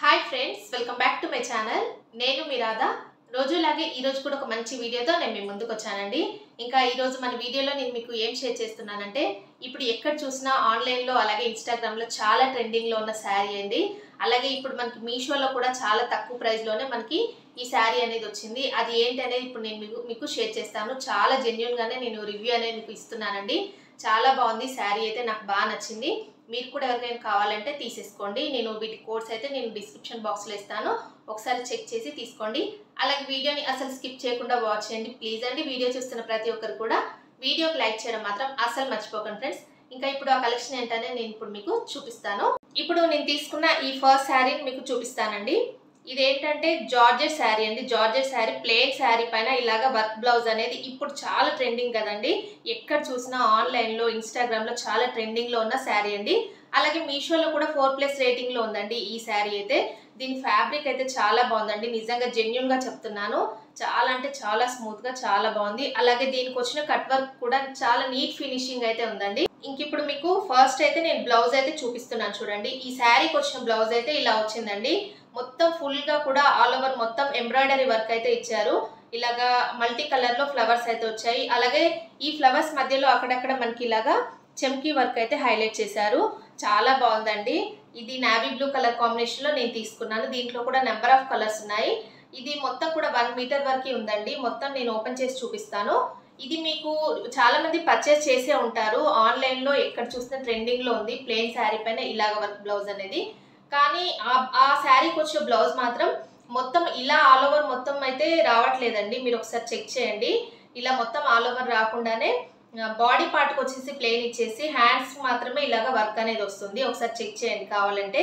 Hi friends, welcome back to my channel. నేను మీ రాధా. రోజులాగే ఈరోజు కూడా ఒక మంచి వీడియోతో నేను మీ ముందుకు వచ్చానండి. ఇంకా ఈరోజు మన వీడియోలో నేను మీకు ఏం షేర్ చేస్తున్నానంటే, ఇప్పుడు ఎక్కడ చూసినా ఆన్లైన్లో అలాగే ఇన్స్టాగ్రామ్లో చాలా ట్రెండింగ్లో ఉన్న శారీ అండి. అలాగే ఇప్పుడు మనకి మీషోలో కూడా చాలా తక్కువ ప్రైస్లోనే మనకి ఈ శారీ అనేది వచ్చింది. అది ఏంటి అనేది ఇప్పుడు నేను మీకు షేర్ చేస్తాను. చాలా జెన్యూన్గానే నేను రివ్యూ అనేది మీకు ఇస్తున్నానండి. చాలా బాగుంది శారీ అయితే, నాకు బాగా నచ్చింది. మీరు కూడా ఎవరికైనా కావాలంటే తీసేసుకోండి. నేను వీటి కోడ్స్ అయితే నేను డిస్క్రిప్షన్ బాక్స్లో ఇస్తాను, ఒకసారి చెక్ చేసి తీసుకోండి. అలాగే వీడియోని అసలు స్కిప్ చేయకుండా వాచ్ చేయండి ప్లీజ్ అండి. వీడియో చూస్తున్న ప్రతి ఒక్కరు కూడా వీడియోకి లైక్ చేయడం మాత్రం అసలు మర్చిపోకండి ఫ్రెండ్స్. ఇంకా ఇప్పుడు ఆ కలెక్షన్ ఏంటనే నేను ఇప్పుడు మీకు చూపిస్తాను. ఇప్పుడు నేను తీసుకున్న ఈ ఫస్ట్ శారీని మీకు చూపిస్తానండి. ఇదేంటంటే జార్జెట్ శారీ అండి. జార్జెట్ శారీ, ప్లెయిన్ శారీ పైన ఇలాగా వర్క్ బ్లౌజ్ అనేది ఇప్పుడు చాలా ట్రెండింగ్ కదండి. ఎక్కడ చూసినా ఆన్లైన్లో ఇన్స్టాగ్రామ్లో చాలా ట్రెండింగ్లో ఉన్న శారీ అండి. అలాగే మీషోలో కూడా 4+ రేటింగ్లో ఉందండి ఈ శారీ అయితే. దీని ఫ్యాబ్రిక్ అయితే చాలా బాగుందండి, నిజంగా జెన్యూన్గా చెప్తున్నాను. చాలా అంటే చాలా స్మూత్గా చాలా బాగుంది. అలాగే దీనికి వచ్చిన కట్ వర్క్ కూడా చాలా నీట్ ఫినిషింగ్ అయితే ఉందండి. ఇంక ఇప్పుడు మీకు ఫస్ట్ అయితే నేను బ్లౌజ్ అయితే చూపిస్తున్నాను చూడండి. ఈ శారీకి వచ్చిన బ్లౌజ్ అయితే ఇలా వచ్చిందండి. మొత్తం ఫుల్గా కూడా ఆల్ ఓవర్ మొత్తం ఎంబ్రాయిడరీ వర్క్ అయితే ఇచ్చారు. ఇలాగా మల్టీ కలర్లో ఫ్లవర్స్ అయితే వచ్చాయి. అలాగే ఈ ఫ్లవర్స్ మధ్యలో అక్కడక్కడ మనకి ఇలాగా చెమ్కీ వర్క్ అయితే హైలైట్ చేశారు. చాలా బాగుందండి. ఇది నావీ బ్లూ కలర్ కాంబినేషన్లో నేను తీసుకున్నాను. దీంట్లో కూడా నెంబర్ ఆఫ్ కలర్స్ ఉన్నాయి. ఇది మొత్తం కూడా 1 మీటర్ వరకు ఉందండి. మొత్తం నేను ఓపెన్ చేసి చూపిస్తాను. ఇది మీకు చాలా మంది పర్చేస్ చేసే ఉంటారు. ఆన్లైన్లో ఎక్కడ చూస్తే ట్రెండింగ్లో ఉంది ప్లెయిన్ శారీ పైన ఇలాగ వర్క్ బ్లౌజ్ అనేది. కానీ ఆ శారీకి వచ్చే బ్లౌజ్ మాత్రం మొత్తం ఇలా ఆల్ ఓవర్ మొత్తం అయితే రావట్లేదండి. మీరు ఒకసారి చెక్ చేయండి. ఇలా మొత్తం ఆల్ ఓవర్ రాకుండానే బాడీ పార్ట్కి వచ్చేసి ప్లెయిన్ ఇచ్చేసి హ్యాండ్స్ మాత్రమే ఇలాగ వర్క్ అనేది వస్తుంది. ఒకసారి చెక్ చేయండి కావాలంటే.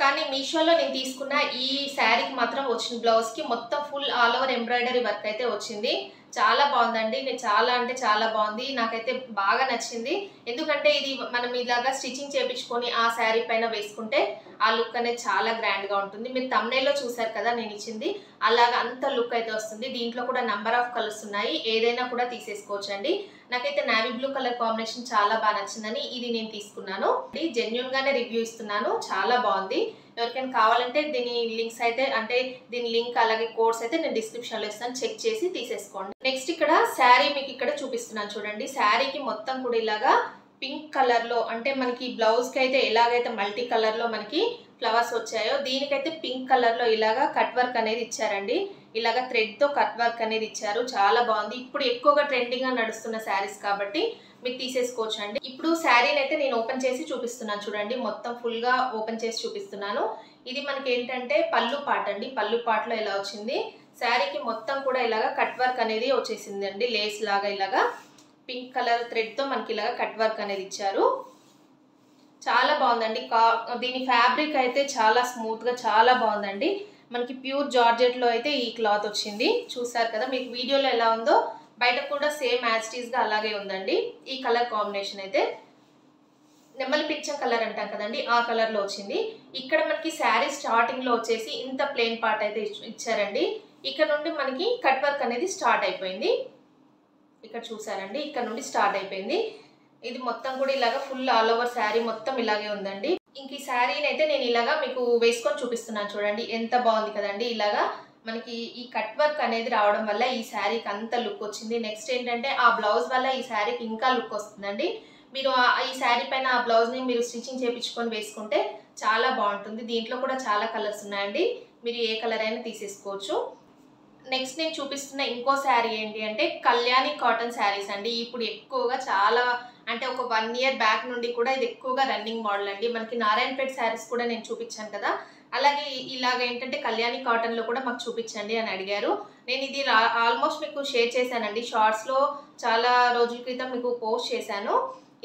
కానీ మీషోలో నేను తీసుకున్న ఈ శారీకి మాత్రం వచ్చిన బ్లౌజ్కి మొత్తం full all over embroidery work అయితే వచ్చింది. చాలా బాగుందండి. నేను చాలా అంటే చాలా బాగుంది, నాకైతే బాగా నచ్చింది. ఎందుకంటే ఇది మనం ఇలాగా స్టిచ్చింగ్ చేయించుకొని ఆ శారీ పైన వేసుకుంటే ఆ లుక్ అనేది చాలా గ్రాండ్గా ఉంటుంది. మీరు థంబ్నెయిల్లో చూసారు కదా నేను ఇచ్చింది, అలాగా అంత లుక్ అయితే వస్తుంది. దీంట్లో కూడా నెంబర్ ఆఫ్ కలర్స్ ఉన్నాయి, ఏదైనా కూడా తీసేసుకోవచ్చు అండి. నాకైతే నావీ బ్లూ కలర్ కాంబినేషన్ చాలా బాగా నచ్చిందని ఇది నేను తీసుకున్నాను. జెన్యూన్గానే రివ్యూ ఇస్తున్నాను, చాలా బాగుంది. ఎవరికైనా కావాలంటే దీని లింక్స్ అయితే అంటే దీని లింక్ అలాగే కోడ్స్ అయితే నేను డిస్క్రిప్షన్లో ఇస్తాను, చెక్ చేసి తీసేసుకోండి. నెక్స్ట్ ఇక్కడ శారీ మీకు ఇక్కడ చూపిస్తున్నాను చూడండి. శారీకి మొత్తం కూడా ఇలాగా పింక్ కలర్లో, అంటే మనకి బ్లౌజ్కి అయితే ఎలాగైతే మల్టీ కలర్లో మనకి ఫ్లవర్స్ వచ్చాయో దీనికైతే పింక్ కలర్లో ఇలాగా కట్ వర్క్ అనేది ఇచ్చారండి. ఇలాగా థ్రెడ్తో కట్ వర్క్ అనేది ఇచ్చారు, చాలా బాగుంది. ఇప్పుడు ఎక్కువగా ట్రెండింగ్గా నడుస్తున్న శారీస్ కాబట్టి మీరు తీసేసుకోవచ్చు అండి. ఇప్పుడు శారీని అయితే నేను ఓపెన్ చేసి చూపిస్తున్నాను చూడండి. మొత్తం ఫుల్గా ఓపెన్ చేసి చూపిస్తున్నాను. ఇది మనకి ఏంటంటే పళ్ళు పాట అండి. పళ్ళు పాటలో ఇలా వచ్చింది. శారీకి మొత్తం కూడా ఇలాగా కట్ వర్క్ అనేది వచ్చేసింది అండి. లేస్ లాగా ఇలాగా పింక్ కలర్ థ్రెడ్తో మనకి ఇలాగా కట్ వర్క్ అనేది ఇచ్చారు. చాలా బాగుందండి. దీని ఫ్యాబ్రిక్ అయితే చాలా స్మూత్గా చాలా బాగుందండి. మనకి ప్యూర్ జార్జెట్లో అయితే ఈ క్లాత్ వచ్చింది. చూసారు కదా, మీకు వీడియోలో ఎలా ఉందో బయట కూడా సేమ్ యాజ్ ఇట్ ఈస్గా అలాగే ఉందండి. ఈ కలర్ కాంబినేషన్ అయితే నెమలి పింఛం కలర్ అంటాం కదండి, ఆ కలర్లో వచ్చింది. ఇక్కడ మనకి శారీ స్టార్టింగ్లో వచ్చేసి ఇంత ప్లెయిన్ పార్ట్ అయితే ఇచ్చారండి. ఇక్కడ నుండి మనకి కట్ వర్క్ అనేది స్టార్ట్ అయిపోయింది. ఇక్కడ చూసారండి, ఇక్కడ నుండి స్టార్ట్ అయిపోయింది. ఇది మొత్తం కూడా ఇలాగా ఫుల్ ఆల్ ఓవర్ శారీ మొత్తం ఇలాగే ఉందండి. ఇంక ఈ శారీని అయితే నేను ఇలాగా మీకు వేసుకొని చూపిస్తున్నాను చూడండి. ఎంత బాగుంది కదండి. ఇలాగా మనకి ఈ కట్ వర్క్ అనేది రావడం వల్ల ఈ శారీకి అంత లుక్ వచ్చింది. నెక్స్ట్ ఏంటంటే ఆ బ్లౌజ్ వల్ల ఈ శారీకి ఇంకా లుక్ వస్తుందండి. మీరు ఈ శారీ పైన ఆ బ్లౌజ్ని మీరు స్టిచ్చింగ్ చేయించుకొని వేసుకుంటే చాలా బాగుంటుంది. దీంట్లో కూడా చాలా కలర్స్ ఉన్నాయండి, మీరు ఏ కలర్ అయినా తీసేసుకోవచ్చు. నెక్స్ట్ నేను చూపిస్తున్న ఇంకో శారీ ఏంటి అంటే కళ్యాణి కాటన్ శారీస్ అండి. ఇప్పుడు ఎక్కువగా చాలా అంటే ఒక 1 ఇయర్ బ్యాక్ నుండి కూడా ఇది ఎక్కువగా రన్నింగ్ మోడల్ అండి. మనకి నారాయణపేట శారీస్ కూడా నేను చూపించాను కదా, అలాగే ఇలాగ ఏంటంటే కళ్యాణి కాటన్లో కూడా మాకు చూపించండి అని అడిగారు. నేను ఇది ఆల్మోస్ట్ మీకు షేర్ చేశానండి, షార్ట్స్లో చాలా రోజుల క్రితం మీకు పోస్ట్ చేశాను.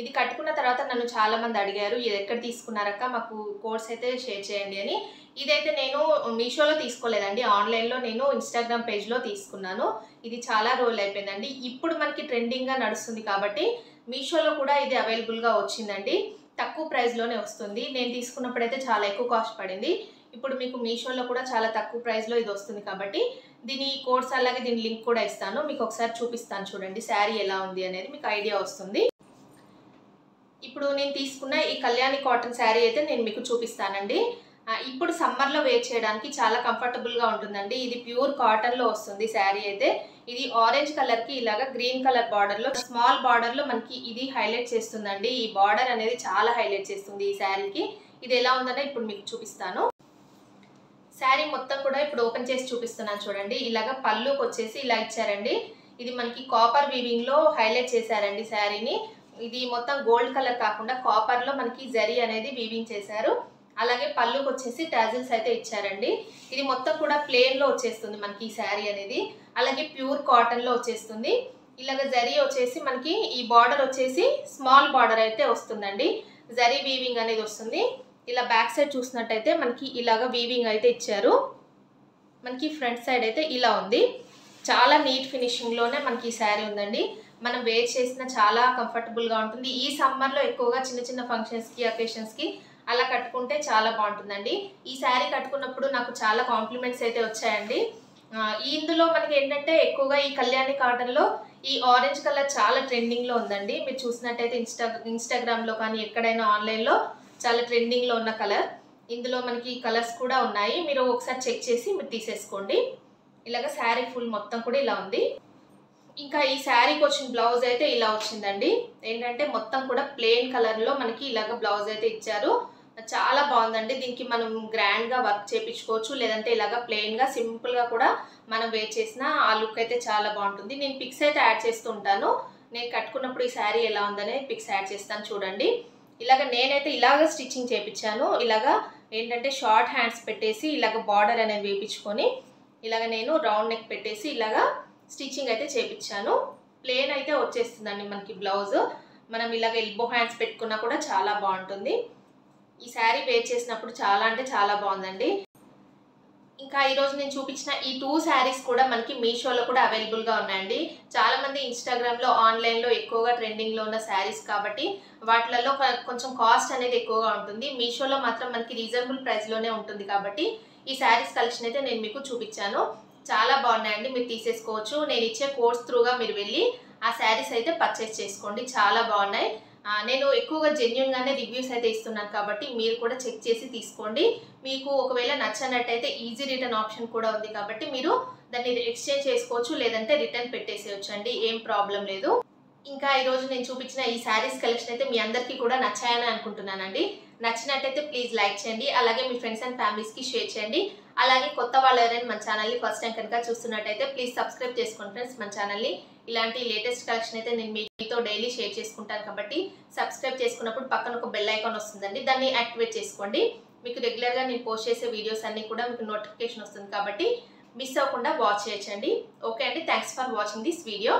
ఇది కట్టుకున్న తర్వాత నన్ను చాలామంది అడిగారు, ఇది ఎక్కడ తీసుకున్నారక్క, మాకు కోడ్స్ అయితే షేర్ చేయండి అని. ఇదైతే నేను మీషోలో తీసుకోలేదండి, ఆన్లైన్లో నేను ఇన్స్టాగ్రామ్ పేజ్లో తీసుకున్నాను. ఇది చాలా రోజులు అయిపోయిందండి. ఇప్పుడు మనకి ట్రెండింగ్గా నడుస్తుంది కాబట్టి మీషోలో కూడా ఇది అవైలబుల్గా వచ్చిందండి. తక్కువ ప్రైస్లోనే వస్తుంది. నేను తీసుకున్నప్పుడైతే చాలా ఎక్కువ కాస్ట్ పడింది. ఇప్పుడు మీకు మీషోలో కూడా చాలా తక్కువ ప్రైస్లో ఇది వస్తుంది కాబట్టి దీని కోడ్స్ అలాగే దీని లింక్ కూడా ఇస్తాను, మీకు ఒకసారి చూపిస్తాను చూడండి శారీ ఎలా ఉంది అనేది మీకు ఐడియా వస్తుంది. ఇప్పుడు నేను తీసుకున్న ఈ కళ్యాణి కాటన్ శారీ అయితే నేను మీకు చూపిస్తానండి. ఇప్పుడు సమ్మర్‌లో వేర్ చేయడానికి చాలా కంఫర్టబుల్‌గా ఉంటుందండి. ఇది ప్యూర్ కాటన్‌లో వస్తుంది శారీ అయితే. ఇది ఆరెంజ్ కలర్‌కి ఇలాగా గ్రీన్ కలర్ బార్డర్‌లో స్మాల్ బార్డర్‌లో మనకి ఇది హైలైట్ చేస్తుందండి. ఈ బార్డర్ అనేది చాలా హైలైట్ చేస్తుంది ఈ శారీకి. ఇది ఎలా ఉందనే ఇప్పుడు మీకు చూపిస్తాను. శారీ మొత్తం కూడా ఇప్పుడు ఓపెన్ చేసి చూపిస్తున్నాను చూడండి. ఇలాగా పళ్ళుకొచ్చేసి ఇలా ఇచ్చారండి. ఇది మనకి కాపర్ వీవింగ్‌లో హైలైట్ చేశారండి శారీని. ఇది మొత్తం గోల్డ్ కలర్ కాకుండా కాపర్‌లో మనకి జరీ అనేది వీవింగ్ చేశారు. అలాగే పళ్ళుకొచ్చేసి టాజిల్స్ అయితే ఇచ్చారండి. ఇది మొత్తం కూడా ప్లెయిన్‌లో వచ్చేస్తుంది మనకి ఈ శారీ అనేది. అలాగే ప్యూర్ కాటన్‌లో వచ్చేస్తుంది. ఇలాగ జరీ వచ్చేసి మనకి ఈ బార్డర్ వచ్చేసి స్మాల్ బార్డర్ అయితే వస్తుందండి. జరీ వీవింగ్ అనేది వస్తుంది. ఇలా బ్యాక్ సైడ్ చూసినట్టయితే మనకి ఇలాగ వీవింగ్ అయితే ఇచ్చారు. మనకి ఫ్రంట్ సైడ్ అయితే ఇలా ఉంది. చాలా నీట్ ఫినిషింగ్‌లోనే మనకి ఈ శారీ ఉందండి. మనం వేర్ చేసిన చాలా కంఫర్టబుల్‌గా ఉంటుంది. ఈ సమ్మర్‌లో ఎక్కువగా చిన్న చిన్న ఫంక్షన్స్‌కి, అకేషన్స్‌కి అలా కట్టుకుంటే చాలా బాగుంటుందండి. ఈ శారీ కట్టుకున్నప్పుడు నాకు చాలా కాంప్లిమెంట్స్ అయితే వచ్చాయండి. ఇందులో మనకి ఏంటంటే ఎక్కువగా ఈ కళ్యాణి కాటన్‌లో ఈ ఆరెంజ్ కలర్ చాలా ట్రెండింగ్‌లో ఉందండి. మీరు చూసినట్టయితే ఇన్‌స్టాగ్రామ్‌లో కానీ ఎక్కడైనా ఆన్‌లైన్‌లో చాలా ట్రెండింగ్‌లో ఉన్న కలర్. ఇందులో మనకి కలర్స్ కూడా ఉన్నాయి. మీరు ఒకసారి చెక్ చేసి మీరు తీసేసుకోండి. ఇలాగ శారీ ఫుల్ మొత్తం కూడా ఇలా ఉంది. ఇంకా ఈ శారీకి వచ్చిన బ్లౌజ్ అయితే ఇలా వచ్చిందండి. ఏంటంటే మొత్తం కూడా ప్లెయిన్ కలర్‌లో మనకి ఇలాగ బ్లౌజ్ అయితే ఇచ్చారు. చాలా బాగుందండి. దీనికి మనం గ్రాండ్‌గా వర్క్ చేపించుకోవచ్చు. లేదంటే ఇలాగ ప్లెయిన్‌గా సింపుల్‌గా కూడా మనం వేర్ చేసిన ఆ లుక్ అయితే చాలా బాగుంటుంది. నేను పిక్స్ అయితే యాడ్ చేస్తూ ఉంటాను. నేను కట్టుకున్నప్పుడు ఈ శారీ ఎలా ఉందనే పిక్స్ యాడ్ చేస్తాను చూడండి. ఇలాగ నేనైతే ఇలాగ స్టిచ్చింగ్ చేపించాను. ఇలాగ ఏంటంటే షార్ట్ హ్యాండ్స్ పెట్టేసి ఇలాగ బార్డర్ అనేది వేపించుకొని ఇలాగ నేను రౌండ్ నెక్ పెట్టేసి ఇలాగ స్టిచ్చింగ్ అయితే చేపించాను. ప్లెయిన్ అయితే వచ్చేస్తుందండి మనకి బ్లౌజ్. మనం ఇలాగ ఎల్బో హ్యాండ్స్ పెట్టుకున్నా కూడా చాలా బాగుంటుంది. ఈ శారీ వేర్ చేసినప్పుడు చాలా అంటే చాలా బాగుందండి. ఇంకా ఈరోజు నేను చూపించిన ఈ 2 శారీస్ కూడా మనకి మీషోలో కూడా అవైలబుల్‌గా ఉన్నాయండి. చాలామంది ఇన్‌స్టాగ్రామ్‌లో, ఆన్‌లైన్‌లో ఎక్కువగా ట్రెండింగ్‌లో ఉన్న శారీస్ కాబట్టి వాటిలలో కొంచెం కాస్ట్ అనేది ఎక్కువగా ఉంటుంది. మీషోలో మాత్రం మనకి రీజనబుల్ ప్రైస్‌లోనే ఉంటుంది కాబట్టి ఈ శారీస్ కలెక్షన్ అయితే నేను మీకు చూపించాను. చాలా బాగున్నాయండి. మీరు తీసేసుకోవచ్చు. నేను ఇచ్చే కోడ్స్ త్రూగా మీరు వెళ్ళి ఆ శారీస్ అయితే పర్చేస్ చేసుకోండి. చాలా బాగున్నాయి. నేను ఎక్కువగా జెన్యూన్‌గానే రివ్యూస్ అయితే ఇస్తున్నాను కాబట్టి మీరు కూడా చెక్ చేసి తీసుకోండి. మీకు ఒకవేళ నచ్చనట్టయితే ఈజీ రిటర్న్ ఆప్షన్ కూడా ఉంది కాబట్టి మీరు దాన్ని ఎక్స్చేంజ్ చేసుకోవచ్చు. లేదంటే రిటర్న్ పెట్టేసేయొచ్చండి. ఏం ప్రాబ్లం లేదు. ఇంకా ఈరోజు నేను చూపించిన ఈ శారీస్ కలెక్షన్ అయితే మీ అందరికీ కూడా నచ్చాయని అనుకుంటున్నానండి. నచ్చినట్టయితే ప్లీజ్ లైక్ చేయండి. అలాగే మీ ఫ్రెండ్స్ అండ్ ఫ్యామిలీస్‌కి షేర్ చేయండి. అలాగే కొత్త వాళ్ళు ఎవరైనా మన ఛానల్‌ని ఫస్ట్ టైం కనుక చూస్తున్నట్టయితే ప్లీజ్ సబ్స్క్రైబ్ చేసుకోండి ఫ్రెండ్స్ మన ఛానల్‌ని. ఇలాంటి లేటెస్ట్ కలెక్షన్ అయితే నేను మీతో డైలీ షేర్ చేసుకుంటాను కాబట్టి సబ్స్క్రైబ్ చేసుకున్నప్పుడు పక్కన ఒక బెల్ ఐకాన్ వస్తుందండి. దాన్ని యాక్టివేట్ చేసుకోండి. మీకు రెగ్యులర్‌గా నేను పోస్ట్ చేసే వీడియోస్ అన్నీ కూడా మీకు నోటిఫికేషన్ వస్తుంది కాబట్టి మిస్ అవ్వకుండా వాచ్ చేయొచ్చండి. ఓకే అండి. Thanks for watching this video.